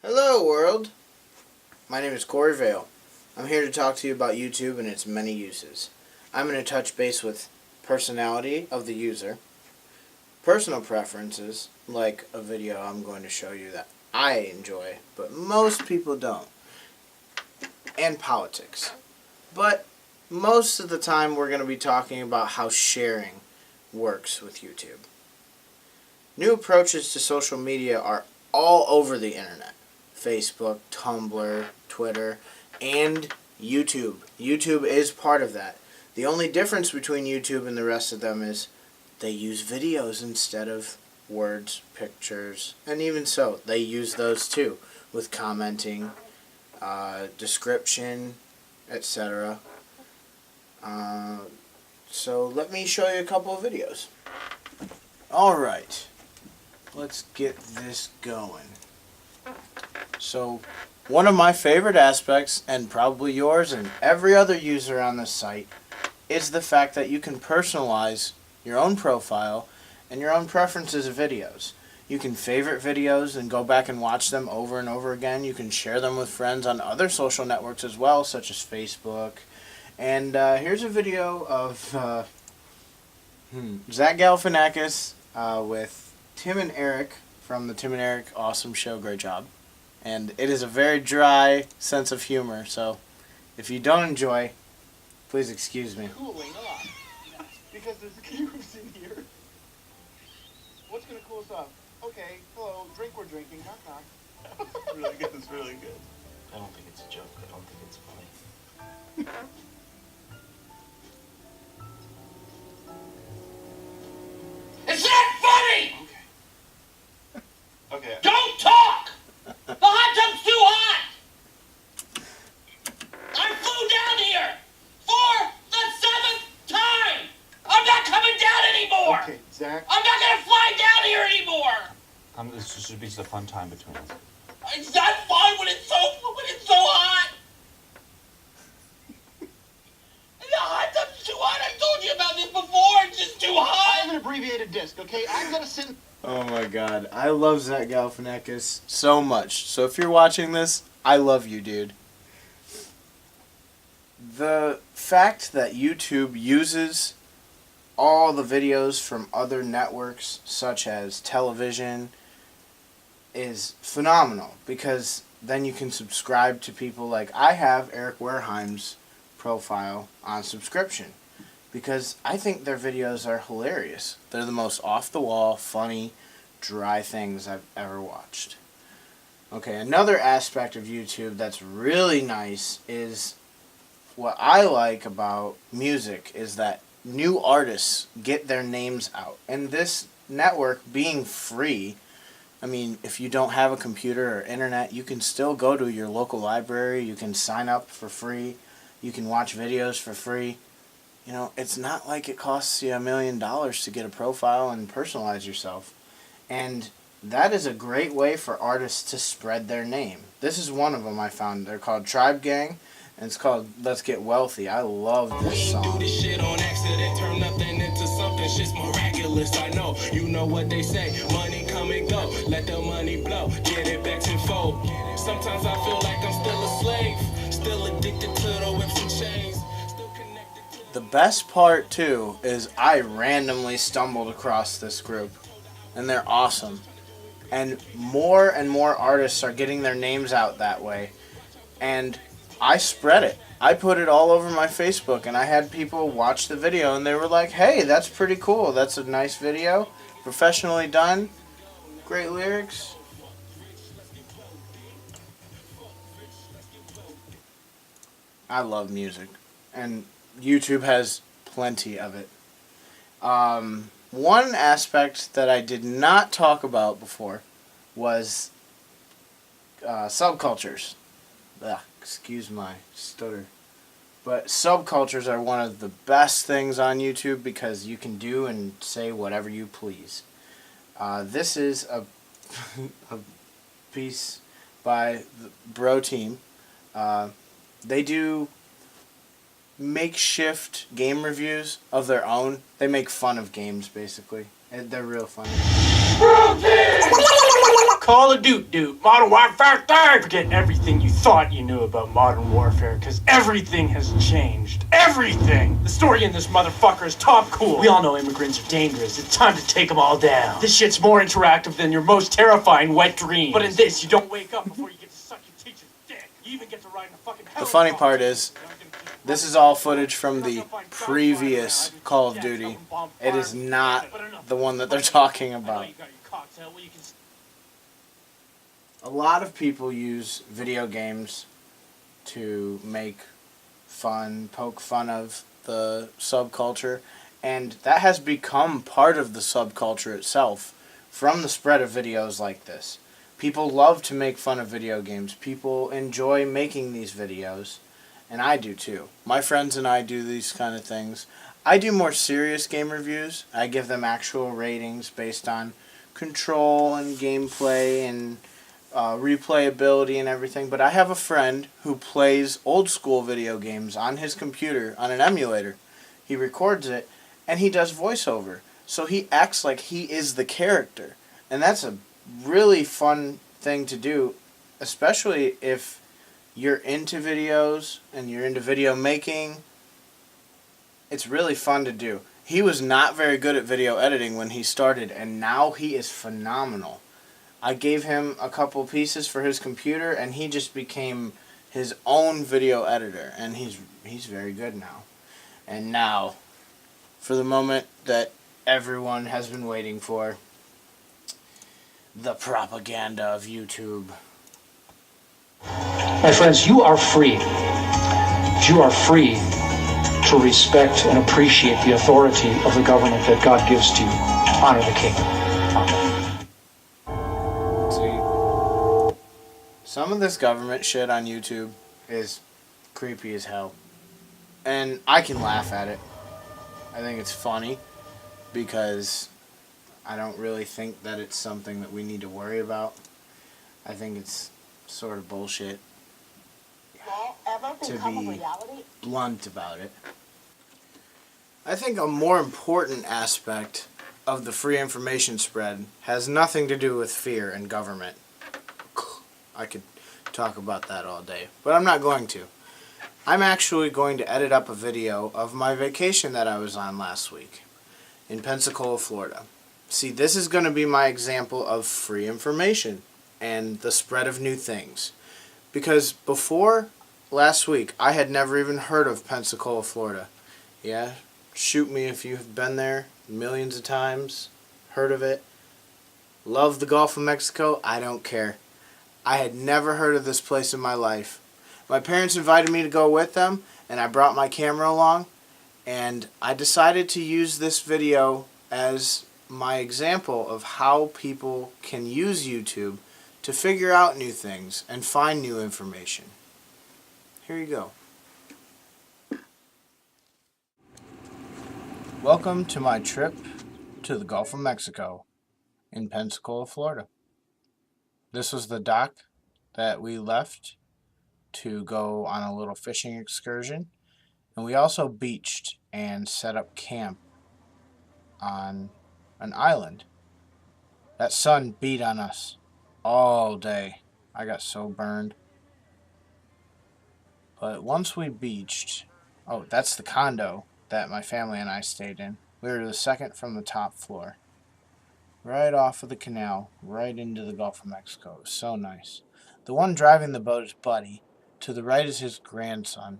Hello world, my name is Cory Vail. I'm here to talk to you about YouTube and its many uses. I'm going to touch base with personality of the user, personal preferences, like a video I'm going to show you that I enjoy, but most people don't, and politics. But most of the time we're going to be talking about how sharing works with YouTube. New approaches to social media are all over the internet. Facebook, Tumblr, Twitter, and YouTube. YouTube is part of that. The only difference between YouTube and the rest of them is they use videos instead of words, pictures, and even so, they use those too, with commenting, description, etc. So let me show you a couple of videos. Alright, let's get this going. So, one of my favorite aspects, and probably yours and every other user on this site, is the fact that you can personalize your own profile and your own preferences of videos. You can favorite videos and go back and watch them over and over again. You can share them with friends on other social networks as well, such as Facebook. And here's a video of Zach Galifianakis with Tim and Eric from the Tim and Eric Awesome Show. Great job. And it is a very dry sense of humor, so if you don't enjoy, please excuse me. Cooling off. Because there's cubes in here. What's going to cool us off? Okay, hello, drink we're drinking, knock knock. It's really good, it's really good. I don't think it's a joke. I don't think it's funny. It's not funny! Okay. Don't talk! The hot tub's too hot! I flew down here for the 7th time! I'm not coming down anymore! Okay, Zach. I'm not gonna fly down here anymore! This should be the fun time between us. It's not fun when it's so hot! The hot tub's too hot! I told you about this before! It's just too I hot! have an abbreviated disc, okay? I'm going to sit... Oh my god, I love Zach Galifianakis so much. So if you're watching this, I love you, dude. The fact that YouTube uses all the videos from other networks, such as television, is phenomenal, because then you can subscribe to people. Like I have Eric Wareheim's profile on subscription, because I think their videos are hilarious. They're the most off-the-wall, funny, dry things I've ever watched. Okay, another aspect of YouTube that's really nice is what I like about music is that new artists get their names out. And this network being free, I mean, if you don't have a computer or internet, you can still go to your local library, you can sign up for free, you can watch videos for free. You know, it's not like it costs you $1 million to get a profile and personalize yourself. And that is a great way for artists to spread their name. This is one of them I found. They're called Tribe Gang, and it's called Let's Get Wealthy. I love this song. Do this shit on accident, turn nothing into something, shit's miraculous. I know, you know what they say, money come and go, let the money blow, get it back tenfold. Sometimes I feel like I'm still a slave, still addicted to the whips and chains. The best part, too, is I randomly stumbled across this group, and they're awesome. And more artists are getting their names out that way, and I spread it. I put it all over my Facebook, and I had people watch the video, and they were like, hey, that's pretty cool. That's a nice video, professionally done, great lyrics. I love music, and YouTube has plenty of it. One aspect that I did not talk about before was subcultures. Ugh, excuse my stutter. But subcultures are one of the best things on YouTube because you can do and say whatever you please. This is a, a piece by the Bro Team. They do makeshift game reviews of their own. They make fun of games, basically. And they're real funny. Call of Duty, Modern Warfare 3. Forget everything you thought you knew about Modern Warfare, because everything has changed. Everything! The story in this motherfucker is top cool. We all know immigrants are dangerous. It's time to take them all down. This shit's more interactive than your most terrifying wet dream. But in this, you don't wake up before you get to suck your teacher's dick. You even get to ride in a fucking helicopter. The funny part is, this is all footage from the previous Call of Duty. It is not the one that they're talking about. A lot of people use video games to make fun, poke fun of the subculture, and that has become part of the subculture itself from the spread of videos like this. People love to make fun of video games. People enjoy making these videos, and I do too. My friends and I do these kind of things. I do more serious game reviews. I give them actual ratings based on control and gameplay and replayability and everything, but I have a friend who plays old school video games on his computer on an emulator. He records it and he does voiceover, so he acts like he is the character, and that's a really fun thing to do, especially if you're into videos and you're into video making. It's really fun to do. He was not very good at video editing when he started, and now he is phenomenal. I gave him a couple pieces for his computer, and he just became his own video editor, and he's very good now. And now, for the moment that everyone has been waiting for, the propaganda of YouTube. My friends, you are free. You are free to respect and appreciate the authority of the government that God gives to you. Honor the king. Amen. Some of this government shit on YouTube is creepy as hell. And I can laugh at it. I think it's funny because I don't really think that it's something that we need to worry about. I think it's sort of bullshit, to be blunt about it. I think a more important aspect of the free information spread has nothing to do with fear and government. I could talk about that all day, but I'm not going to. I'm actually going to edit up a video of my vacation that I was on last week in Pensacola, Florida. See, this is going to be my example of free information and the spread of new things. Because before last week, I had never even heard of Pensacola, Florida. Yeah, shoot me if you've been there millions of times, heard of it. Love the Gulf of Mexico, I don't care. I had never heard of this place in my life. My parents invited me to go with them, and I brought my camera along, and I decided to use this video as my example of how people can use YouTube to figure out new things and find new information. Here you go. Welcome to my trip to the Gulf of Mexico in Pensacola, Florida. This was the dock that we left to go on a little fishing excursion. And we also beached and set up camp on an island. That sun beat on us all day. I got so burned. But once we beached, oh, that's the condo that my family and I stayed in. We were the second from the top floor. Right off of the canal, right into the Gulf of Mexico. It was so nice. The one driving the boat is Buddy. To the right is his grandson.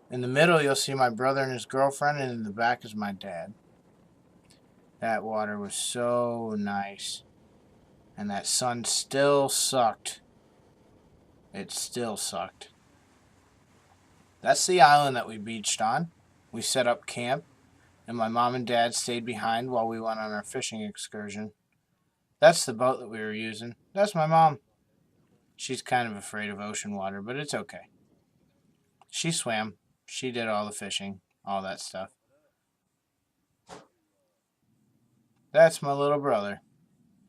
In the middle, you'll see my brother and his girlfriend, and in the back is my dad. That water was so nice. And that sun still sucked. It still sucked. That's the island that we beached on. We set up camp, and my mom and dad stayed behind while we went on our fishing excursion. That's the boat that we were using. That's my mom. She's kind of afraid of ocean water, but it's okay. She swam. She did all the fishing, all that stuff. That's my little brother.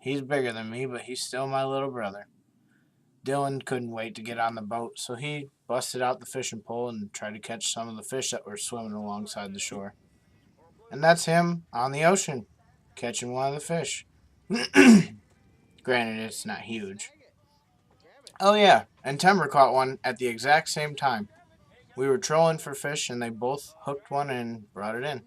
He's bigger than me, but he's still my little brother. Dylan couldn't wait to get on the boat, so he busted out the fishing pole and tried to catch some of the fish that were swimming alongside the shore. And that's him on the ocean, catching one of the fish. Granted, it's not huge. Oh yeah, and Timber caught one at the exact same time. We were trolling for fish, and they both hooked one and brought it in.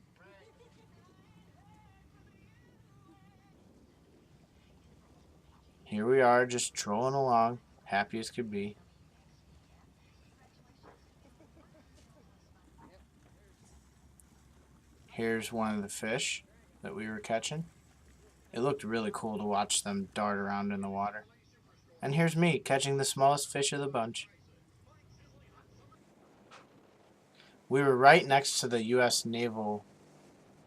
Here we are, just trolling along, happy as could be. Here's one of the fish that we were catching. It looked really cool to watch them dart around in the water. And here's me catching the smallest fish of the bunch. We were right next to the U.S. Naval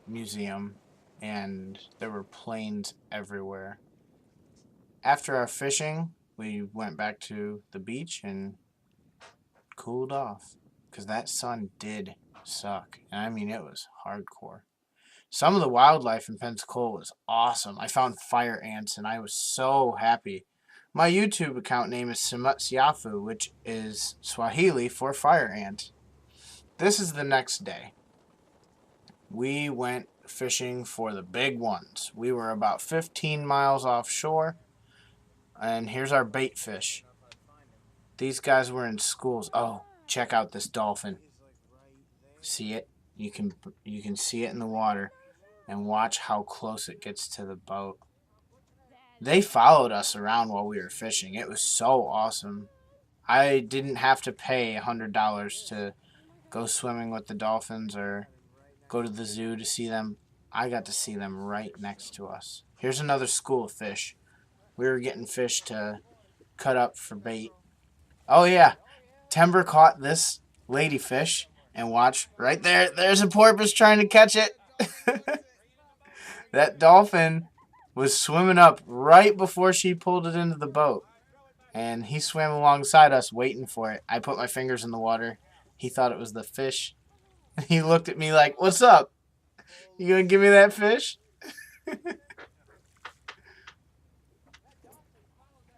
Museum, and there were planes everywhere. After our fishing, we went back to the beach and cooled off, because that sun did suck. And I mean, it was hardcore. Some of the wildlife in Pensacola was awesome. I found fire ants, and I was so happy. My YouTube account name is Simutsiafu, which is Swahili for fire ant. This is the next day. We went fishing for the big ones. We were about 15 miles offshore, and here's our bait fish. These guys were in schools. Oh, check out this dolphin. See it? You can see it in the water, and watch how close it gets to the boat. They followed us around while we were fishing. It was so awesome. I didn't have to pay $100 to go swimming with the dolphins or go to the zoo to see them. I got to see them right next to us. Here's another school of fish. We were getting fish to cut up for bait. Oh yeah, Timber caught this ladyfish, and watch right there. There's a porpoise trying to catch it. That dolphin was swimming up right before she pulled it into the boat, and he swam alongside us waiting for it. I put my fingers in the water. He thought it was the fish. He looked at me like, "What's up? You gonna give me that fish?"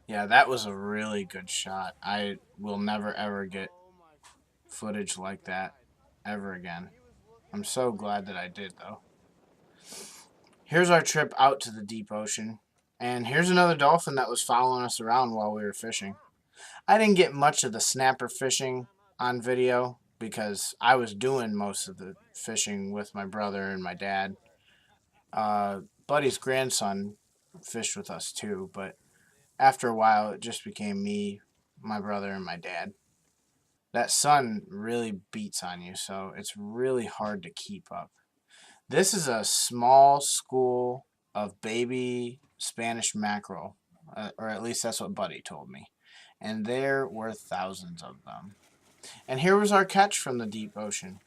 Yeah, that was a really good shot. I will never ever get footage like that ever again. I'm so glad that I did, though. Here's our trip out to the deep ocean. And here's another dolphin that was following us around while we were fishing. I didn't get much of the snapper fishing on video because I was doing most of the fishing with my brother and my dad. Buddy's grandson fished with us too, but after a while it just became me, my brother, and my dad. That sun really beats on you, so it's really hard to keep up. This is a small school of baby Spanish mackerel, or at least that's what Buddy told me. And there were thousands of them. And here was our catch from the deep ocean.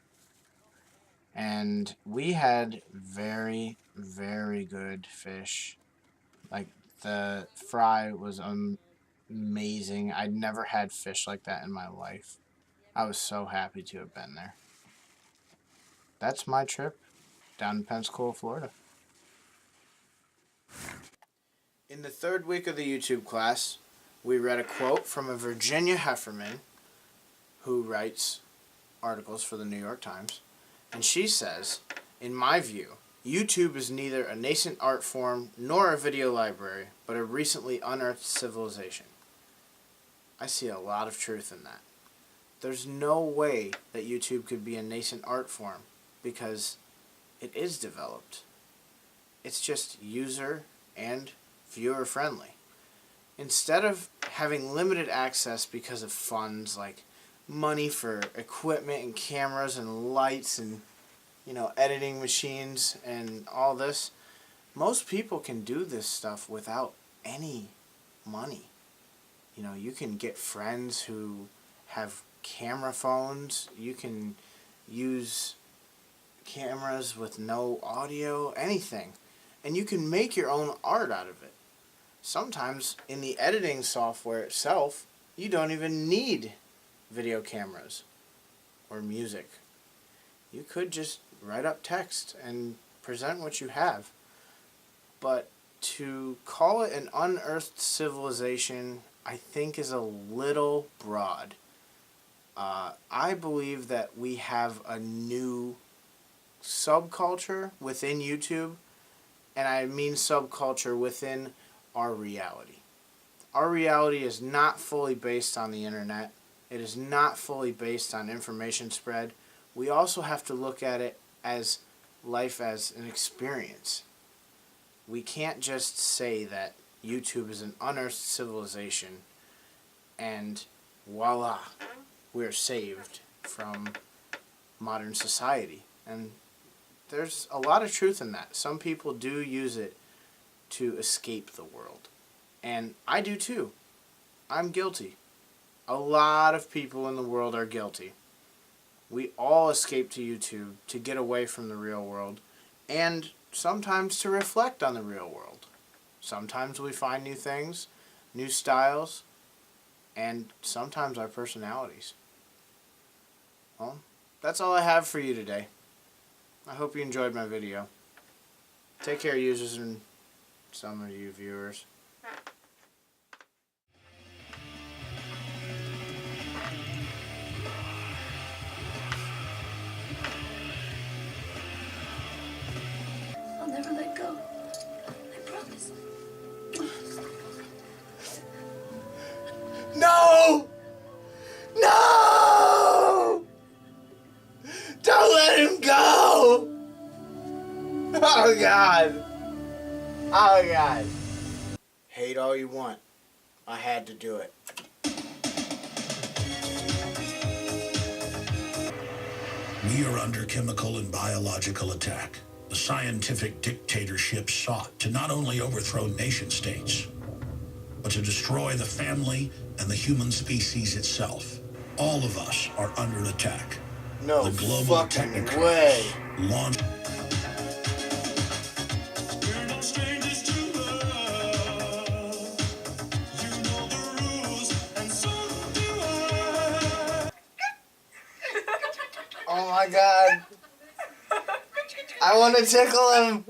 And we had very, very good fish. Like, the fry was amazing. I'd never had fish like that in my life. I was so happy to have been there. That's my trip down in Pensacola, Florida. In the third week of the YouTube class, we read a quote from a Virginia Hefferman who writes articles for the New York Times. And she says, "In my view, YouTube is neither a nascent art form nor a video library, but a recently unearthed civilization." I see a lot of truth in that. There's no way that YouTube could be a nascent art form because it is developed. It's just user and viewer friendly. Instead of having limited access because of funds like money for equipment and cameras and lights and editing machines and all this, most people can do this stuff without any money. You can get friends who have camera phones. You can use cameras with no audio, anything. And you can make your own art out of it. Sometimes in the editing software itself, you don't even need video cameras or music. You could just write up text and present what you have. But to call it an unearthed civilization, I think is a little broad. I believe that we have a new subculture within YouTube, and I mean subculture within our reality. Our reality is not fully based on the internet. It is not fully based on information spread. We also have to look at it as life as an experience. We can't just say that YouTube is an unearthed civilization and voila, we're saved from modern society. And there's a lot of truth in that. Some people do use it to escape the world. And I do too. I'm guilty. A lot of people in the world are guilty. We all escape to YouTube to get away from the real world and sometimes to reflect on the real world. Sometimes we find new things, new styles, and sometimes our personalities. Well, that's all I have for you today. I hope you enjoyed my video. Take care, users, and some of you viewers. I'll never let go. I promise. No! No! Don't let him go! Oh God. Oh God. Hate all you want. I had to do it. We are under chemical and biological attack. The scientific dictatorship sought to not only overthrow nation states, but to destroy the family and the human species itself. All of us are under attack. No The global fucking technocrats way. launched. We're no strangers to love. You know the rules, and so do I. Oh my God. I want to tickle him.